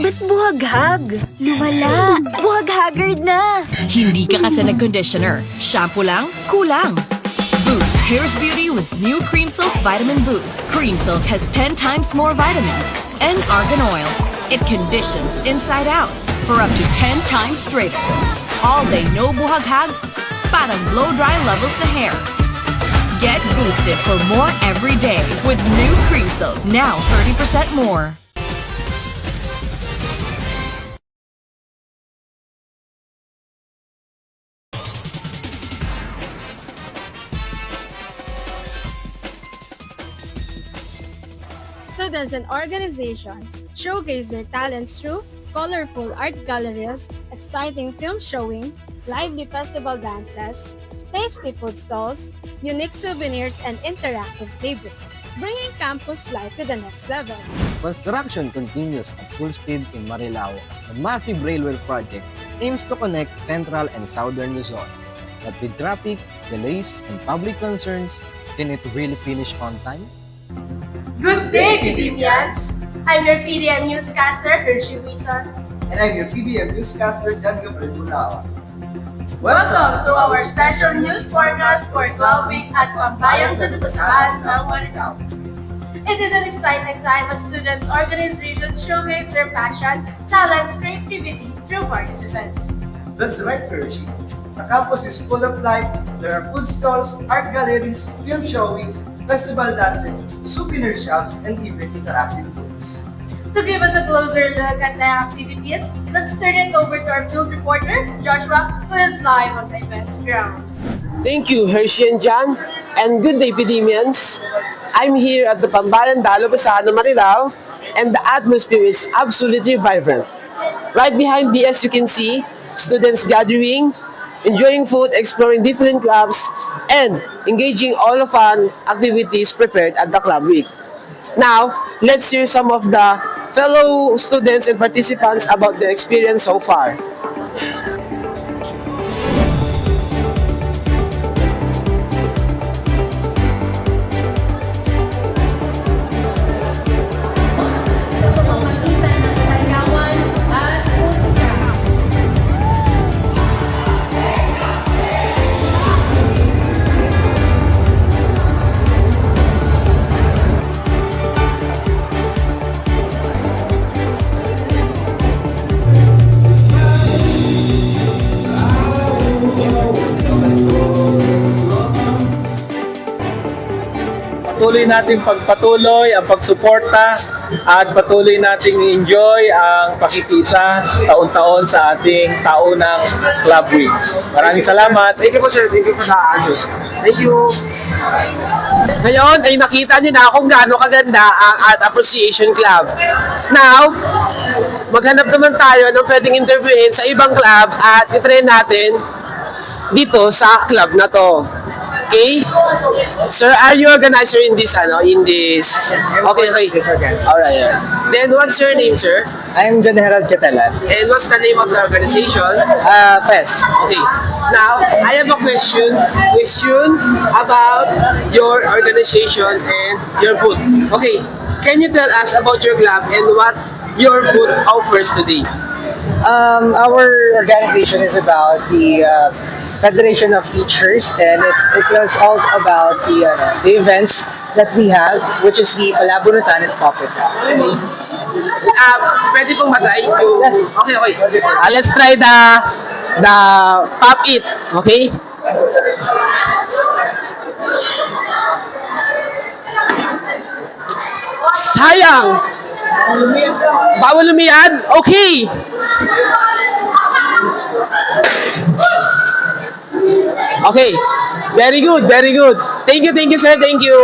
Ba't buhaghag? Lumala. Buhaghagard na. Hindi ka kasi nag-conditioner. Shampoo lang? Kulang. Boost Hair's Beauty with new Cream Silk Vitamin Boost. Cream Silk has 10 times more vitamins and argan oil. It conditions inside out for up to 10 times straighter. All day no buhaghag, parang blow-dry levels the hair. Get boosted for more every day with new Cream Silk. Now 30% more. Students and organizations showcase their talents through colorful art galleries, exciting film showing, lively festival dances, tasty food stalls, unique souvenirs, and interactive playbooks, bringing campus life to the next level. Construction continues at full speed in Marilao as the massive railway project aims to connect Central and Southern Luzon. But with traffic, delays, and public concerns, can it really finish on time? Good day, PDMians! I'm your PDM newscaster, Hershey Wison. And I'm your PDM newscaster, Jan Gabriel Bulao. Welcome to our special news forecast for Club Week at Pambayang Tunutusahan ng Marilao. It is an exciting time as students' organizations showcase their passion, talents, creativity through various events. That's right, Hershey. The campus is full of life. There are food stalls, art galleries, film showings, festival dances, souvenir shops, and even interactive booths. To give us a closer look at the activities, let's turn it over to our field reporter, Joshua, who is live on the event's ground. Thank you, Hershey and John, and good day, Pedimians. I'm here at the Pambayang Dalo-Basahan ng Marilao, and the atmosphere is absolutely vibrant. Right behind me, as you can see, students gathering, enjoying food, exploring different clubs, and engaging all the fun activities prepared at the Club Week. Now, let's hear some of the fellow students and participants about their experience so far. Patuloy nating pagpatuloy ang pagsuporta at patuloy nating i-enjoy ang pakikisa taon-taon sa ating taunang Club Week. Maraming salamat. Thank you po, sir. Thank you for the answers. Thank you. Ngayon ay nakita niyo na kung gaano kaganda ang Art Appreciation Club. Now, maghanap naman tayo ng pwedeng interviewin sa ibang club at itry natin dito sa club na to. Okay? Sir, are you organizer in this, Okay. Alright. Then, what's your name, sir? I'm John Herald Catalan. And what's the name of the organization? FES. Okay. Now, I have a question about your organization and your booth. Okay. Can you tell us about your club and what your booth offers today? Our organization is about the Federation of Teachers, and it was also about the events that we have, which is the Palabunutan and Puppet. Pwede pong matry yung... Yes. Okay. Let's try the pop it. Okay? Sayang! Bawal lumiyad? Okay! Okay. Very good. Thank you, sir. Thank you.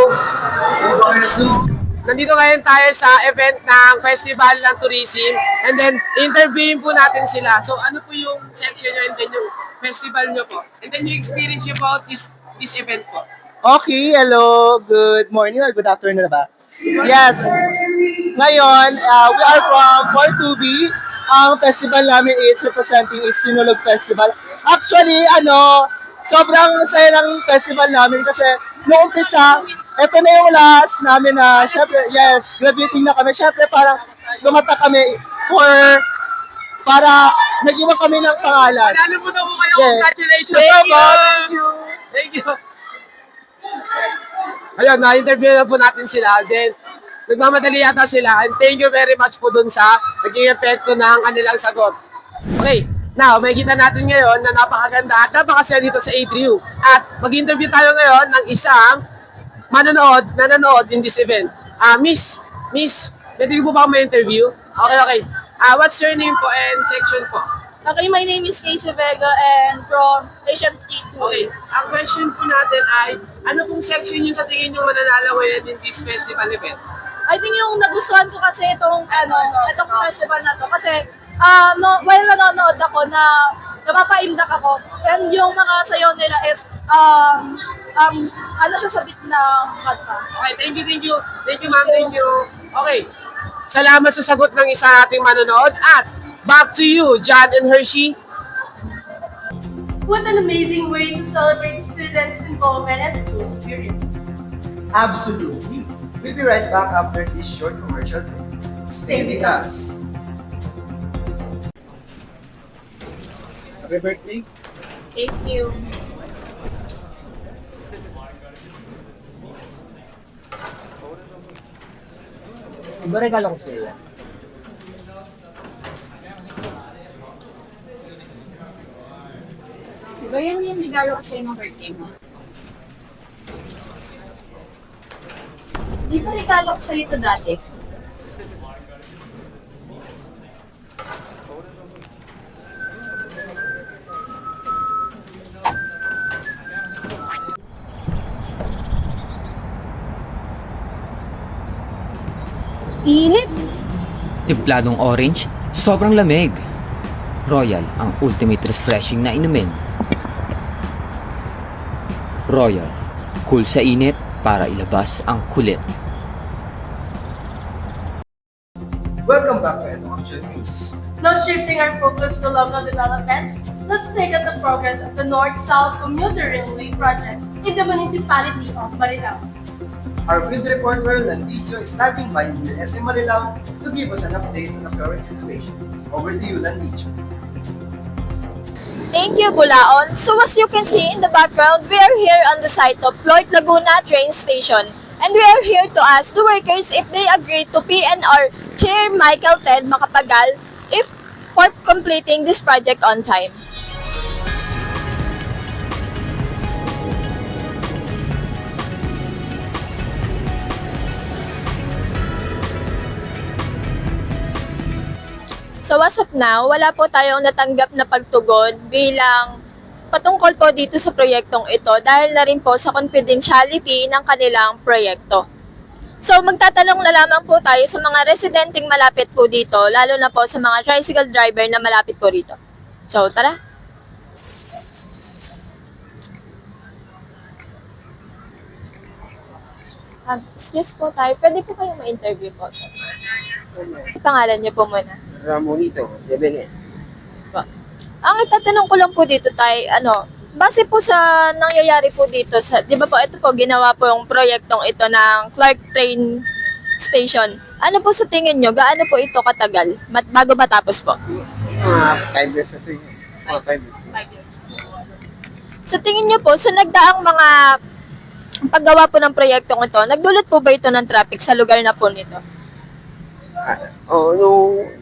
Nandito ngayon tayo sa event ng Festival ng Tourism, and then interviewin po natin sila. So ano po yung section nyo and then yung festival nyo po? And then yung experience nyo about this event po. Okay, hello, good morning or good afternoon na ba? Yes, ngayon, we are from 4-2B. Ang festival namin is representing is Sinulog Festival. Actually, sobrang saya ng festival namin kasi noong umpisa, ito na yung last namin na, syempre, yes, graduating na kami. Syempre, parang lumata kami para nag-iwan kami ng pangalan. Panalo po na po kayo. Yes. Congratulations. Thank you. Thank you. Ayun, na-interview na po natin sila. Then, nagmamadali yata sila. And thank you very much po dun sa naging epekto ng kanilang sagot. Okay, now, makikita natin ngayon na napakaganda at napakasaya dito sa A3U. At mag-interview tayo ngayon ng isang nanonood in this event. Miss, pwede ko po ba ma-interview? Okay. What's your name po and section po? Okay, my name is Casey Vega and from Asian 3. Okay, ang question po natin ay, ano pong section yung sa tingin nyo mananalo ngayon in this festival event? I think yung nagustuhan ko kasi itong festival na to kasi while nanonood ako na napapaindak ako and yung mga sayaw nila is ano siya sa beat ng kanta. Okay, thank you ma'am, thank you. Okay, salamat sa sagot ng isa ating manonood at back to you, John and Hershey. What an amazing way to celebrate students' involvement and school spirit. Absolutely. We'll be right back after this short commercial break. Stay with us. Happy birthday. Thank you. Ba regalo ko sa iyo? Diba yan yung regalo ko sa'yo ng birthday mo? Di ba regalo ko sa'yo ito dati? Init! Timpladong orange, sobrang lamig. Royal, ang ultimate refreshing na inumin. Royal, cool sa init para ilabas ang kulit. Welcome back to Education News. Now shifting our focus to local developments, let's take up the progress of the North-South Commuter Railway project in the municipality of Marilao. Our field reporter Landicho is starting by near SM Marilao to give us an update on the current situation. Over to you, Landicho. Thank you, Bulaon. So as you can see in the background, we are here on the site of Floyd Laguna train station. And we are here to ask the workers if they agree to PNR Chair Michael Ted Macapagal if for completing this project on time. So as of now, wala po tayong natanggap na pagtugon bilang patungkol po dito sa proyektong ito dahil na rin po sa confidentiality ng kanilang proyekto. So magtatanong na lamang po tayo sa mga residenteng malapit po dito, lalo na po sa mga tricycle driver na malapit po rito. So tara! Excuse po tayo, pwede po kayo ma-interview po, sir? Pangalan niyo po muna. Ramonito, Debele. Ang itatanong ko lang po dito tayo, base po sa nangyayari po dito, di ba po, ito po, ginawa po yung proyektong ito ng Clark Train Station. Ano po sa tingin nyo, gaano po ito katagal bago matapos po? 5 years kasi. 5 years. Sa tingin nyo po, sa nagdaang mga paggawa po ng proyektong ito, nagdulot po ba ito ng traffic sa lugar na po nito? Nung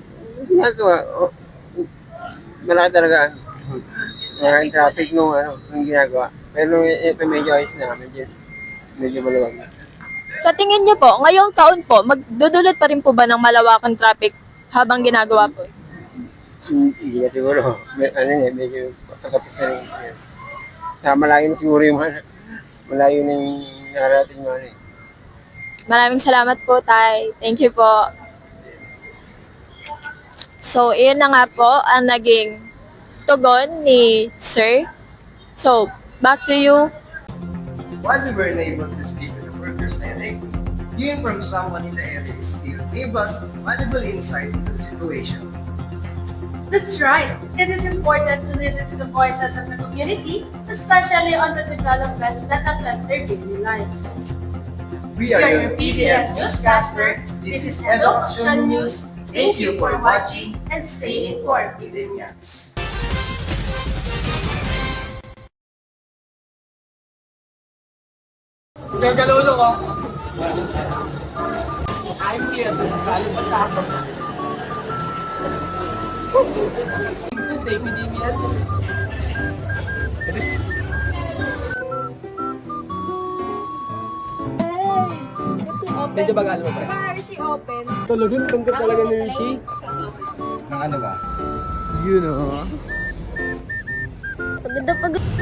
ginagawa, malaki talaga. Maraming traffic nung ginagawa. Pero ito medyo ayos na, medyo maluwag na. Sa tingin nyo po, ngayong taon po, magdudulot pa rin po ba ng malawakang traffic habang ginagawa po? Hindi na siguro. Medyo patapos na rin. Malayo na siguro yung malayo na yung nakarating mo. Maraming salamat po, Tay. Thank you po. So, iyon na nga po ang naging tugon ni Sir. So, back to you. While we were unable to speak with the workers directly, hearing from someone in the area still gave us valuable insight into the situation. That's right. It is important to listen to the voices of the community, especially on the developments that affect their daily lives. We are your PDF newscaster. This is Education News. Thank you for watching and stay informed. Academians. Gagalolo ko. I'm here. Galing pa sa ako. Good day, Pidimians. Medyo bagal mo pa. Hershey open. Talagang tanggap talaga ni Rishi. Ng ano ba? You know. Pagod na pagod.